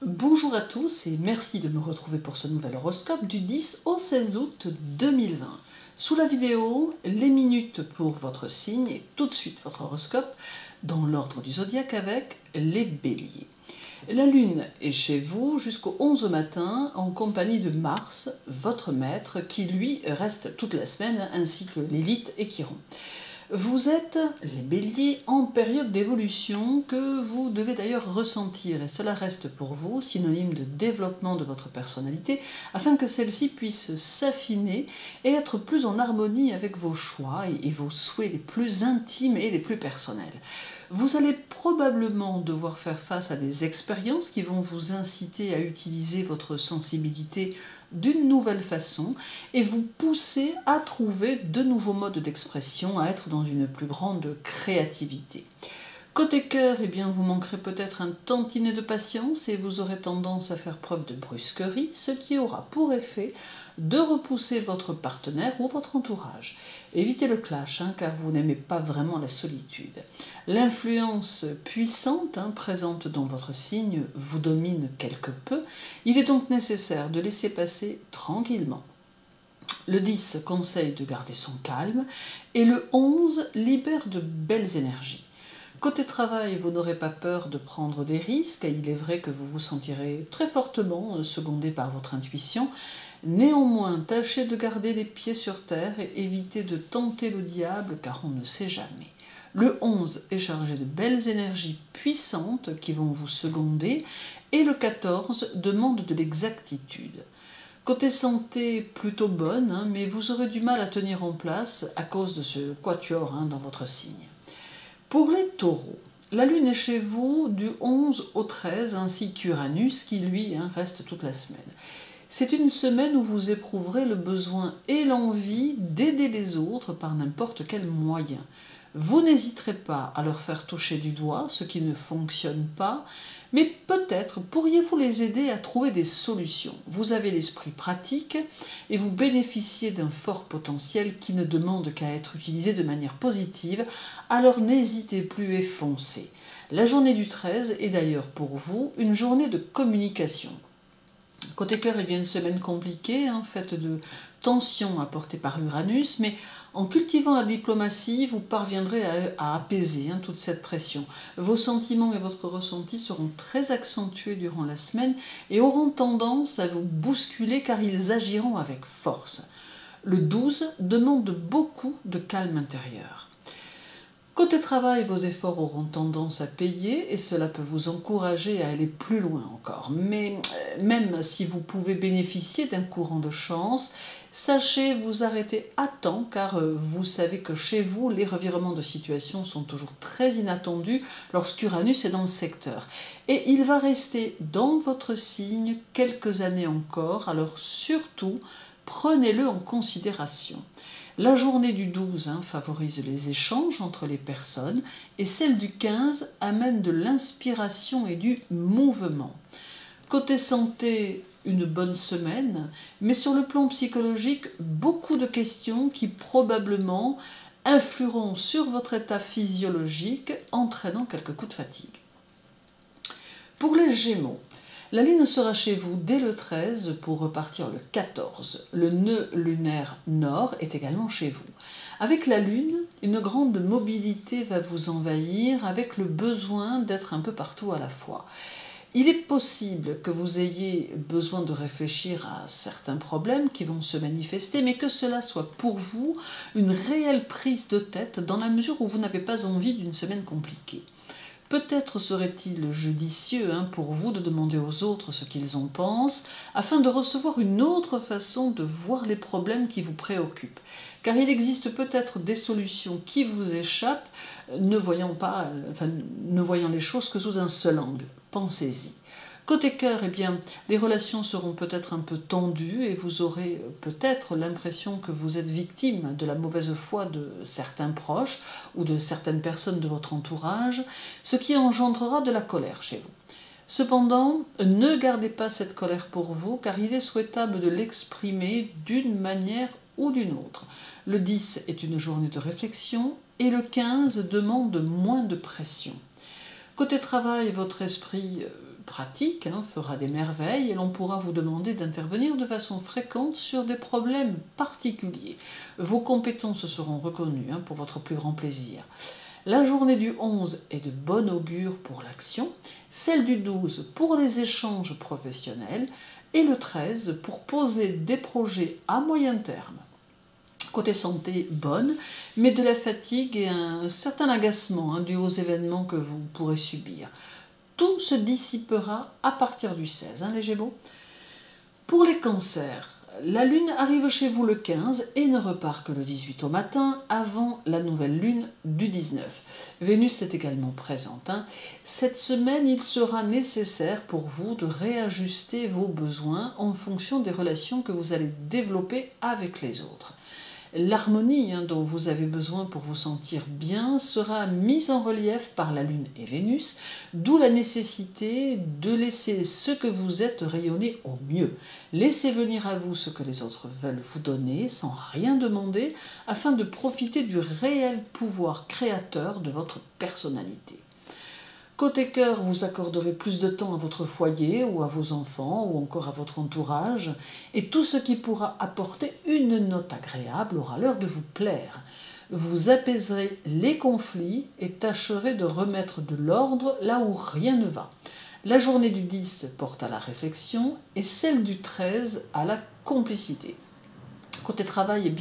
Bonjour à tous et merci de me retrouver pour ce nouvel horoscope du 10 au 16 août 2020. Sous la vidéo, les minutes pour votre signe et tout de suite votre horoscope dans l'ordre du zodiaque avec les béliers. La lune est chez vous jusqu'au 11 au matin en compagnie de Mars, votre maître, qui lui reste toute la semaine ainsi que l'élite et Chiron. Vous êtes, les béliers, en période d'évolution que vous devez d'ailleurs ressentir et cela reste pour vous synonyme de développement de votre personnalité afin que celle-ci puisse s'affiner et être plus en harmonie avec vos choix et vos souhaits les plus intimes et les plus personnels. Vous allez probablement devoir faire face à des expériences qui vont vous inciter à utiliser votre sensibilité d'une nouvelle façon et vous pousser à trouver de nouveaux modes d'expression, à être dans une plus grande créativité. Côté cœur, eh bien, vous manquerez peut-être un tantinet de patience et vous aurez tendance à faire preuve de brusquerie, ce qui aura pour effet de repousser votre partenaire ou votre entourage. Évitez le clash, car vous n'aimez pas vraiment la solitude. L'influence puissante présente dans votre signe vous domine quelque peu. Il est donc nécessaire de laisser passer tranquillement. Le 10 conseille de garder son calme et le 11 libère de belles énergies. Côté travail, vous n'aurez pas peur de prendre des risques, et il est vrai que vous vous sentirez très fortement secondé par votre intuition. Néanmoins, tâchez de garder les pieds sur terre et évitez de tenter le diable car on ne sait jamais. Le 11 est chargé de belles énergies puissantes qui vont vous seconder et le 14 demande de l'exactitude. Côté santé, plutôt bonne, mais vous aurez du mal à tenir en place à cause de ce quatuor dans votre signe. Pour les taureaux, la lune est chez vous du 11 au 13 ainsi qu'Uranus qui lui reste toute la semaine. C'est une semaine où vous éprouverez le besoin et l'envie d'aider les autres par n'importe quel moyen. Vous n'hésiterez pas à leur faire toucher du doigt ce qui ne fonctionne pas, mais peut-être pourriez-vous les aider à trouver des solutions. Vous avez l'esprit pratique et vous bénéficiez d'un fort potentiel qui ne demande qu'à être utilisé de manière positive, alors n'hésitez plus et foncez. La journée du 13 est d'ailleurs pour vous une journée de communication. Côté cœur, eh bien, une semaine compliquée, faite de tensions apportées par Uranus, mais en cultivant la diplomatie, vous parviendrez à apaiser toute cette pression. Vos sentiments et votre ressenti seront très accentués durant la semaine et auront tendance à vous bousculer car ils agiront avec force. Le 12 demande beaucoup de calme intérieur. Côté travail, vos efforts auront tendance à payer et cela peut vous encourager à aller plus loin encore. Mais même si vous pouvez bénéficier d'un courant de chance, sachez vous arrêter à temps car vous savez que chez vous, les revirements de situation sont toujours très inattendus lorsqu'Uranus est dans le secteur. Et il va rester dans votre signe quelques années encore, alors surtout, prenez-le en considération. La journée du 12 favorise les échanges entre les personnes et celle du 15 amène de l'inspiration et du mouvement. Côté santé, une bonne semaine, mais sur le plan psychologique, beaucoup de questions qui probablement influeront sur votre état physiologique, entraînant quelques coups de fatigue. Pour les Gémeaux, la lune sera chez vous dès le 13 pour repartir le 14. Le nœud lunaire nord est également chez vous. Avec la lune, une grande mobilité va vous envahir avec le besoin d'être un peu partout à la fois. Il est possible que vous ayez besoin de réfléchir à certains problèmes qui vont se manifester, mais que cela soit pour vous une réelle prise de tête dans la mesure où vous n'avez pas envie d'une semaine compliquée. Peut-être serait-il judicieux pour vous de demander aux autres ce qu'ils en pensent, afin de recevoir une autre façon de voir les problèmes qui vous préoccupent. Car il existe peut-être des solutions qui vous échappent, ne voyant les choses que sous un seul angle. Pensez-y. Côté cœur, eh bien, les relations seront peut-être un peu tendues et vous aurez peut-être l'impression que vous êtes victime de la mauvaise foi de certains proches ou de certaines personnes de votre entourage, ce qui engendrera de la colère chez vous. Cependant, ne gardez pas cette colère pour vous car il est souhaitable de l'exprimer d'une manière ou d'une autre. Le 10 est une journée de réflexion et le 15 demande moins de pression. Côté travail, votre esprit pratique fera des merveilles et l'on pourra vous demander d'intervenir de façon fréquente sur des problèmes particuliers. Vos compétences seront reconnues pour votre plus grand plaisir. La journée du 11 est de bon augure pour l'action, celle du 12 pour les échanges professionnels et le 13 pour poser des projets à moyen terme. Côté santé, bonne, mais de la fatigue et un certain agacement dû aux événements que vous pourrez subir. Tout se dissipera à partir du 16, les Gémeaux. Pour les cancers, la lune arrive chez vous le 15 et ne repart que le 18 au matin, avant la nouvelle lune du 19. Vénus est également présente. Cette semaine, il sera nécessaire pour vous de réajuster vos besoins en fonction des relations que vous allez développer avec les autres. L'harmonie dont vous avez besoin pour vous sentir bien sera mise en relief par la Lune et Vénus, d'où la nécessité de laisser ce que vous êtes rayonner au mieux. Laissez venir à vous ce que les autres veulent vous donner sans rien demander afin de profiter du réel pouvoir créateur de votre personnalité. Côté cœur, vous accorderez plus de temps à votre foyer ou à vos enfants ou encore à votre entourage et tout ce qui pourra apporter une note agréable aura l'heure de vous plaire. Vous apaiserez les conflits et tâcherez de remettre de l'ordre là où rien ne va. La journée du 10 porte à la réflexion et celle du 13 à la complicité. Côté travail,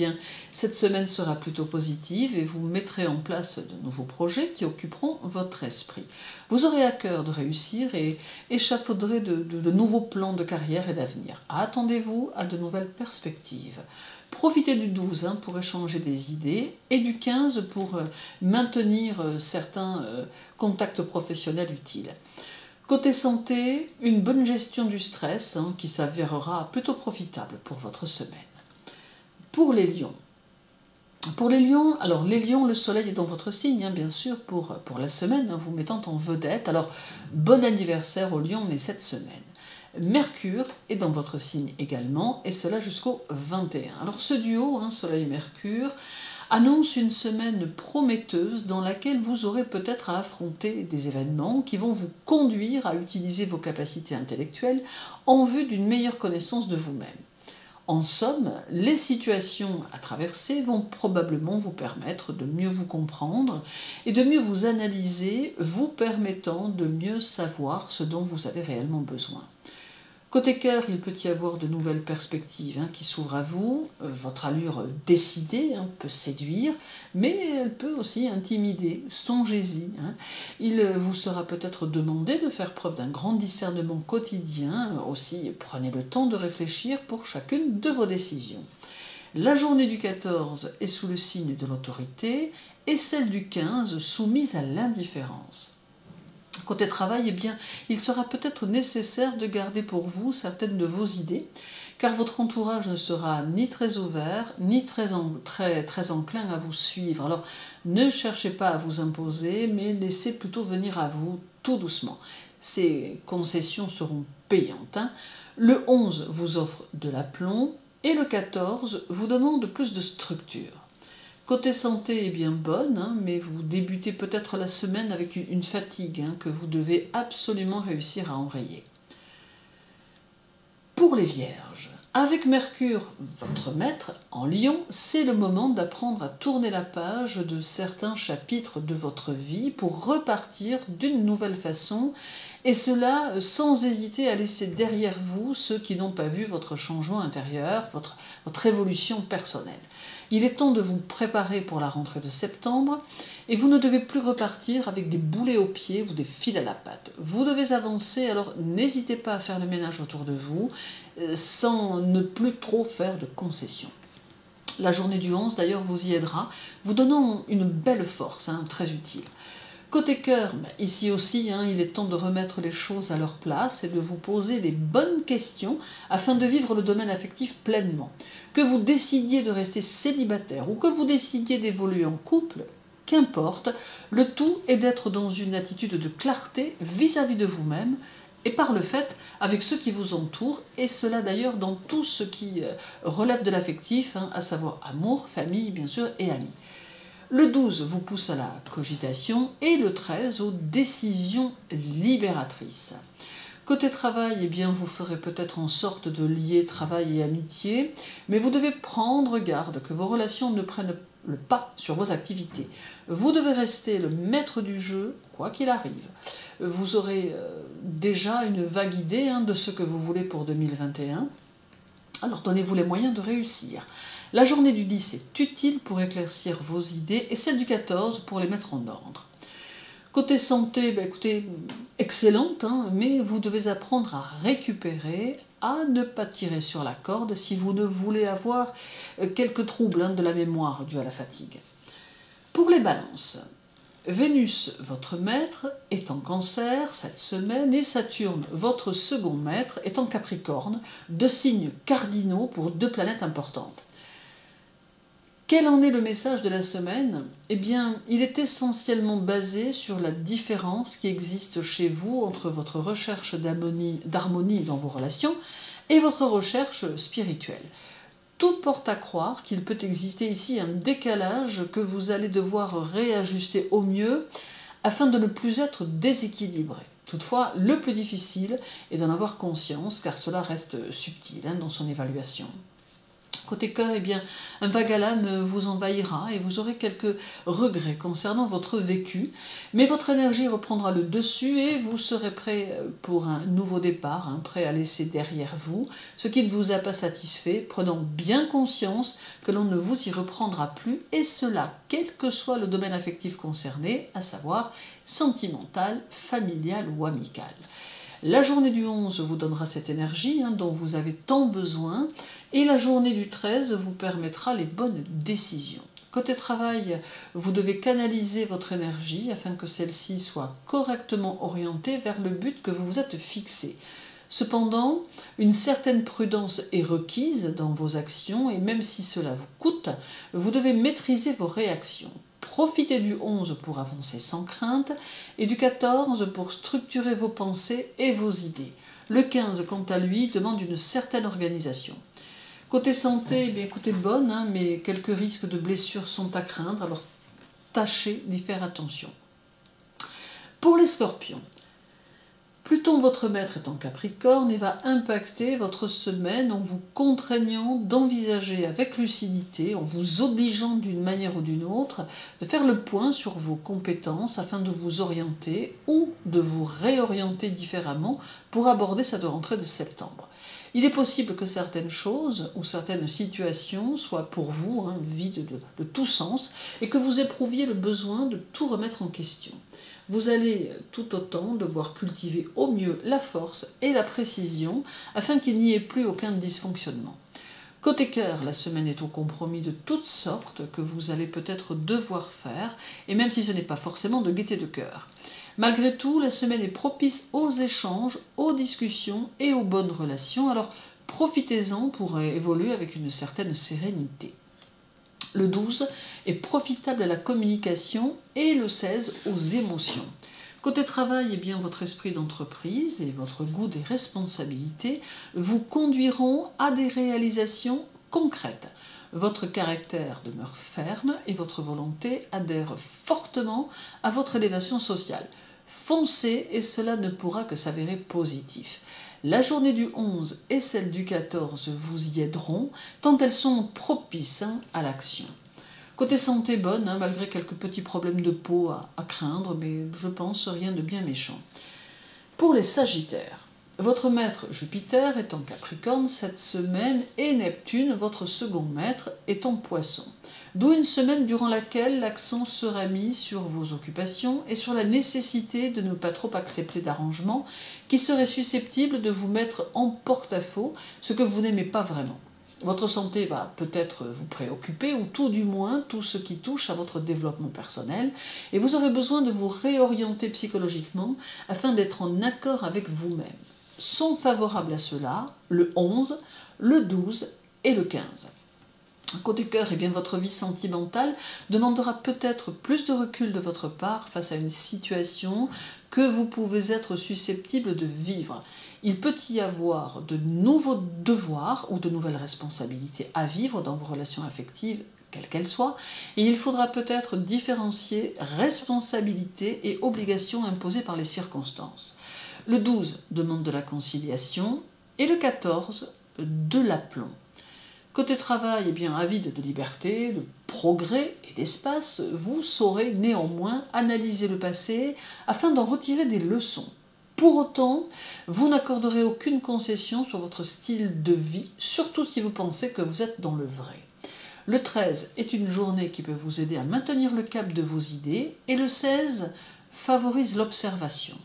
cette semaine sera plutôt positive et vous mettrez en place de nouveaux projets qui occuperont votre esprit. Vous aurez à cœur de réussir et échafauderez de nouveaux plans de carrière et d'avenir. Attendez-vous à de nouvelles perspectives. Profitez du 12 pour échanger des idées et du 15 pour maintenir certains contacts professionnels utiles. Côté santé, une bonne gestion du stress qui s'avérera plutôt profitable pour votre semaine. Pour les lions. Alors les lions, le soleil est dans votre signe, bien sûr, pour la semaine, vous mettant en vedette. Alors, bon anniversaire aux lions nés cette semaine. Mercure est dans votre signe également, et cela jusqu'au 21. Alors ce duo, Soleil-Mercure, annonce une semaine prometteuse dans laquelle vous aurez peut-être à affronter des événements qui vont vous conduire à utiliser vos capacités intellectuelles en vue d'une meilleure connaissance de vous-même. En somme, les situations à traverser vont probablement vous permettre de mieux vous comprendre et de mieux vous analyser, vous permettant de mieux savoir ce dont vous avez réellement besoin. Côté cœur, il peut y avoir de nouvelles perspectives qui s'ouvrent à vous. Votre allure décidée peut séduire, mais elle peut aussi intimider. Songez-y. Il vous sera peut-être demandé de faire preuve d'un grand discernement quotidien. Aussi, prenez le temps de réfléchir pour chacune de vos décisions. La journée du 14 est sous le signe de l'autorité et celle du 15 soumise à l'indifférence. Côté travail, il sera peut-être nécessaire de garder pour vous certaines de vos idées, car votre entourage ne sera ni très ouvert, ni très enclin à vous suivre. Alors, ne cherchez pas à vous imposer, mais laissez plutôt venir à vous tout doucement. Ces concessions seront payantes. Le 11 vous offre de l'aplomb et le 14 vous demande plus de structure. Côté santé est bien bonne, mais vous débutez peut-être la semaine avec une fatigue que vous devez absolument réussir à enrayer. Pour les vierges, avec Mercure, votre maître, en Lion, c'est le moment d'apprendre à tourner la page de certains chapitres de votre vie pour repartir d'une nouvelle façon, et cela sans hésiter à laisser derrière vous ceux qui n'ont pas vu votre changement intérieur, votre évolution personnelle. Il est temps de vous préparer pour la rentrée de septembre et vous ne devez plus repartir avec des boulets aux pieds ou des fils à la patte. Vous devez avancer, alors n'hésitez pas à faire le ménage autour de vous sans ne plus trop faire de concessions. La journée du 11 d'ailleurs vous y aidera, vous donnant une belle force, très utile. Côté cœur, ici aussi, il est temps de remettre les choses à leur place et de vous poser les bonnes questions afin de vivre le domaine affectif pleinement. Que vous décidiez de rester célibataire ou que vous décidiez d'évoluer en couple, qu'importe, le tout est d'être dans une attitude de clarté vis-à-vis de vous-même et par le fait avec ceux qui vous entourent, et cela d'ailleurs dans tout ce qui relève de l'affectif, à savoir amour, famille bien sûr et amis. Le 12 vous pousse à la cogitation et le 13 aux décisions libératrices. Côté travail, eh bien, vous ferez peut-être en sorte de lier travail et amitié, mais vous devez prendre garde que vos relations ne prennent le pas sur vos activités. Vous devez rester le maître du jeu, quoi qu'il arrive. Vous aurez déjà une vague idée de ce que vous voulez pour 2021. Alors donnez-vous les moyens de réussir. La journée du 10 est utile pour éclaircir vos idées et celle du 14 pour les mettre en ordre. Côté santé, écoutez, excellente, mais vous devez apprendre à récupérer, à ne pas tirer sur la corde si vous ne voulez avoir quelques troubles de la mémoire dus à la fatigue. Pour les balances, Vénus, votre maître, est en Cancer cette semaine et Saturne, votre second maître, est en Capricorne, deux signes cardinaux pour deux planètes importantes. Quel en est le message de la semaine? Eh bien, il est essentiellement basé sur la différence qui existe chez vous entre votre recherche d'harmonie dans vos relations et votre recherche spirituelle. Tout porte à croire qu'il peut exister ici un décalage que vous allez devoir réajuster au mieux afin de ne plus être déséquilibré. Toutefois, le plus difficile est d'en avoir conscience car cela reste subtil dans son évaluation. Côté cœur, eh bien, un vague à l'âme vous envahira et vous aurez quelques regrets concernant votre vécu, mais votre énergie reprendra le dessus et vous serez prêt pour un nouveau départ, prêt à laisser derrière vous ce qui ne vous a pas satisfait, prenant bien conscience que l'on ne vous y reprendra plus, et cela quel que soit le domaine affectif concerné, à savoir sentimental, familial ou amical. La journée du 11 vous donnera cette énergie dont vous avez tant besoin et la journée du 13 vous permettra les bonnes décisions. Côté travail, vous devez canaliser votre énergie afin que celle-ci soit correctement orientée vers le but que vous vous êtes fixé. Cependant, une certaine prudence est requise dans vos actions et même si cela vous coûte, vous devez maîtriser vos réactions. Profitez du 11 pour avancer sans crainte et du 14 pour structurer vos pensées et vos idées. Le 15, quant à lui, demande une certaine organisation. Côté santé, eh bien, écoutez, bonne, mais quelques risques de blessures sont à craindre, alors tâchez d'y faire attention. Pour les scorpions, Pluton, votre maître, est en Capricorne et va impacter votre semaine en vous contraignant d'envisager avec lucidité, en vous obligeant d'une manière ou d'une autre, de faire le point sur vos compétences afin de vous orienter ou de vous réorienter différemment pour aborder cette rentrée de septembre. Il est possible que certaines choses ou certaines situations soient pour vous vides de tout sens et que vous éprouviez le besoin de tout remettre en question. Vous allez tout autant devoir cultiver au mieux la force et la précision afin qu'il n'y ait plus aucun dysfonctionnement. Côté cœur, la semaine est au compromis de toutes sortes que vous allez peut-être devoir faire, et même si ce n'est pas forcément de gaieté de cœur. Malgré tout, la semaine est propice aux échanges, aux discussions et aux bonnes relations, alors profitez-en pour évoluer avec une certaine sérénité. Le 12 est profitable à la communication et le 16 aux émotions. Côté travail, eh bien, votre esprit d'entreprise et votre goût des responsabilités vous conduiront à des réalisations concrètes. Votre caractère demeure ferme et votre volonté adhère fortement à votre élévation sociale. Foncez et cela ne pourra que s'avérer positif. La journée du 11 et celle du 14 vous y aideront, tant elles sont propices à l'action. Côté santé, bonne, malgré quelques petits problèmes de peau à craindre, mais je pense rien de bien méchant. Pour les Sagittaires, votre maître Jupiter est en Capricorne cette semaine et Neptune, votre second maître, est en Poisson. D'où une semaine durant laquelle l'accent sera mis sur vos occupations et sur la nécessité de ne pas trop accepter d'arrangements qui seraient susceptibles de vous mettre en porte-à-faux, ce que vous n'aimez pas vraiment. Votre santé va peut-être vous préoccuper, ou tout du moins tout ce qui touche à votre développement personnel, et vous aurez besoin de vous réorienter psychologiquement afin d'être en accord avec vous-même. Sont favorables à cela le 11, le 12 et le 15. Côté cœur, eh bien, votre vie sentimentale demandera peut-être plus de recul de votre part face à une situation que vous pouvez être susceptible de vivre. Il peut y avoir de nouveaux devoirs ou de nouvelles responsabilités à vivre dans vos relations affectives, quelles qu'elles soient, et il faudra peut-être différencier responsabilités et obligations imposées par les circonstances. Le 12 demande de la conciliation et le 14 de l'aplomb. Côté travail, eh bien, avide de liberté, de progrès et d'espace, vous saurez néanmoins analyser le passé afin d'en retirer des leçons. Pour autant, vous n'accorderez aucune concession sur votre style de vie, surtout si vous pensez que vous êtes dans le vrai. Le 13 est une journée qui peut vous aider à maintenir le cap de vos idées et le 16 favorise l'observation.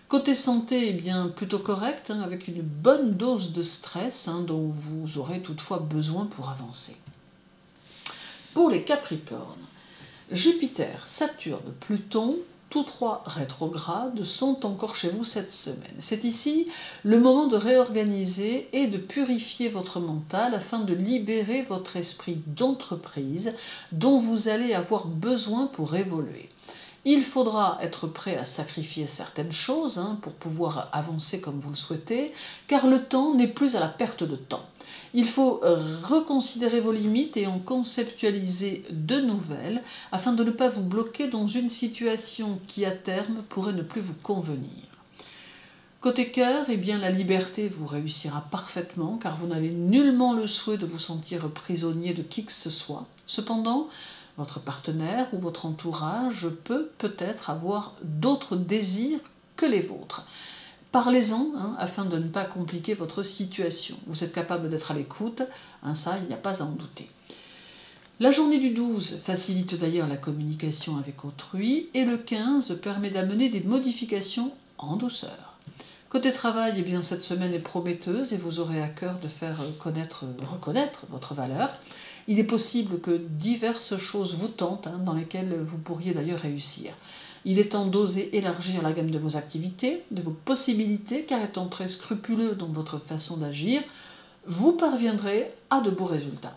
Côté santé, eh bien, plutôt correct, avec une bonne dose de stress dont vous aurez toutefois besoin pour avancer. Pour les Capricornes, Jupiter, Saturne, Pluton, tous trois rétrogrades, sont encore chez vous cette semaine. C'est ici le moment de réorganiser et de purifier votre mental afin de libérer votre esprit d'entreprise dont vous allez avoir besoin pour évoluer. Il faudra être prêt à sacrifier certaines choses pour pouvoir avancer comme vous le souhaitez, car le temps n'est plus à la perte de temps. Il faut reconsidérer vos limites et en conceptualiser de nouvelles afin de ne pas vous bloquer dans une situation qui à terme pourrait ne plus vous convenir. Côté cœur, eh bien, la liberté vous réussira parfaitement car vous n'avez nullement le souhait de vous sentir prisonnier de qui que ce soit. Cependant, votre partenaire ou votre entourage peut peut-être avoir d'autres désirs que les vôtres. Parlez-en afin de ne pas compliquer votre situation. Vous êtes capable d'être à l'écoute, ça il n'y a pas à en douter. La journée du 12 facilite d'ailleurs la communication avec autrui et le 15 permet d'amener des modifications en douceur. Côté travail, eh bien, cette semaine est prometteuse et vous aurez à cœur de faire reconnaître votre valeur. Il est possible que diverses choses vous tentent, dans lesquelles vous pourriez d'ailleurs réussir. Il est temps d'oser élargir la gamme de vos activités, de vos possibilités, car étant très scrupuleux dans votre façon d'agir, vous parviendrez à de beaux résultats.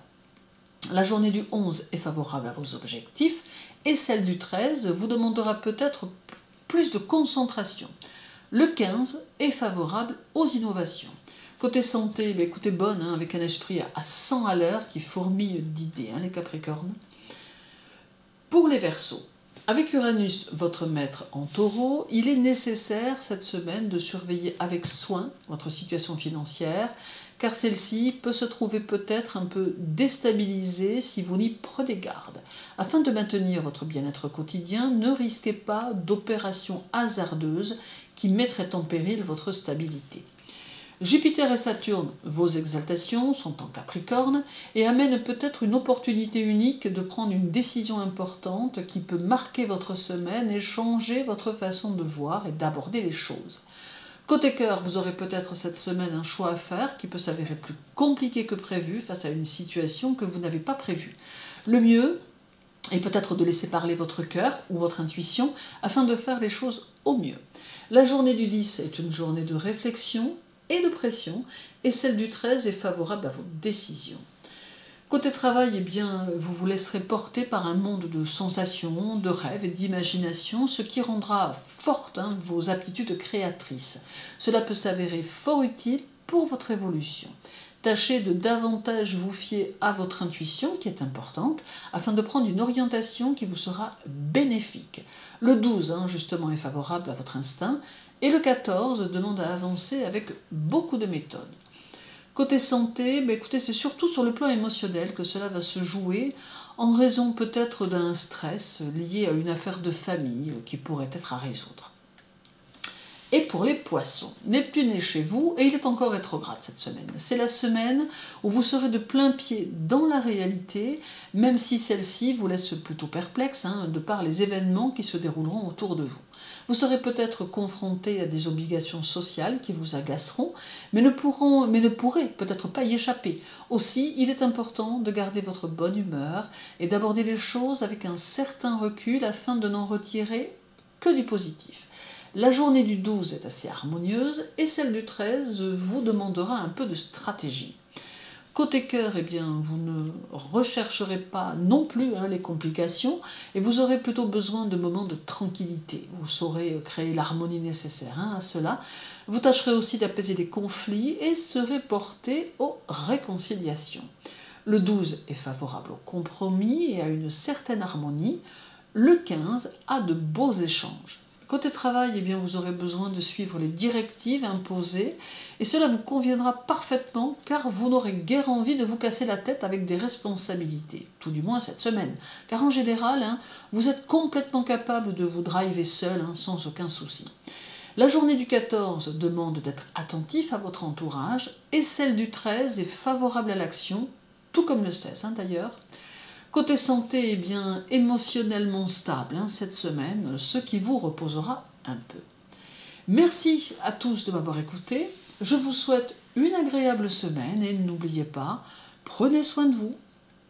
La journée du 11 est favorable à vos objectifs et celle du 13 vous demandera peut-être plus de concentration. Le 15 est favorable aux innovations. Côté santé, écoutez bonne, avec un esprit à 100 à l'heure qui fourmille d'idées, les Capricornes. Pour les Verseaux, avec Uranus, votre maître en Taureau, il est nécessaire cette semaine de surveiller avec soin votre situation financière, car celle-ci peut se trouver peut-être un peu déstabilisée si vous n'y prenez garde. Afin de maintenir votre bien-être quotidien, ne risquez pas d'opérations hasardeuses qui mettraient en péril votre stabilité. Jupiter et Saturne, vos exaltations, sont en Capricorne et amènent peut-être une opportunité unique de prendre une décision importante qui peut marquer votre semaine et changer votre façon de voir et d'aborder les choses. Côté cœur, vous aurez peut-être cette semaine un choix à faire qui peut s'avérer plus compliqué que prévu face à une situation que vous n'avez pas prévue. Le mieux est peut-être de laisser parler votre cœur ou votre intuition afin de faire les choses au mieux. La journée du 10 est une journée de réflexion et de pression, et celle du 13 est favorable à vos décisions. Côté travail, eh bien, vous vous laisserez porter par un monde de sensations, de rêves et d'imagination, ce qui rendra fortes vos aptitudes créatrices. Cela peut s'avérer fort utile pour votre évolution. Tâchez de davantage vous fier à votre intuition, qui est importante, afin de prendre une orientation qui vous sera bénéfique. Le 12, justement, est favorable à votre instinct, et le 14 demande à avancer avec beaucoup de méthode. Côté santé, écoutez, c'est surtout sur le plan émotionnel que cela va se jouer, en raison peut-être d'un stress lié à une affaire de famille qui pourrait être à résoudre. Et pour les poissons, Neptune est chez vous et il est encore rétrograde cette semaine. C'est la semaine où vous serez de plein pied dans la réalité, même si celle-ci vous laisse plutôt perplexe de par les événements qui se dérouleront autour de vous. Vous serez peut-être confronté à des obligations sociales qui vous agaceront, mais ne pourrez peut-être pas y échapper. Aussi, il est important de garder votre bonne humeur et d'aborder les choses avec un certain recul afin de n'en retirer que du positif. La journée du 12 est assez harmonieuse et celle du 13 vous demandera un peu de stratégie. Côté cœur, vous ne rechercherez pas non plus les complications et vous aurez plutôt besoin de moments de tranquillité. Vous saurez créer l'harmonie nécessaire à cela. Vous tâcherez aussi d'apaiser des conflits et serez porté aux réconciliations. Le 12 est favorable au compromis et à une certaine harmonie. Le 15 a de beaux échanges. Côté travail, eh bien, vous aurez besoin de suivre les directives imposées et cela vous conviendra parfaitement car vous n'aurez guère envie de vous casser la tête avec des responsabilités, tout du moins cette semaine. Car en général, vous êtes complètement capable de vous driver seul sans aucun souci. La journée du 14 demande d'être attentif à votre entourage et celle du 13 est favorable à l'action, tout comme le 16 d'ailleurs. Côté santé, eh bien, émotionnellement stable cette semaine, ce qui vous reposera un peu. Merci à tous de m'avoir écouté. Je vous souhaite une agréable semaine et n'oubliez pas, prenez soin de vous.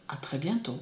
À très bientôt.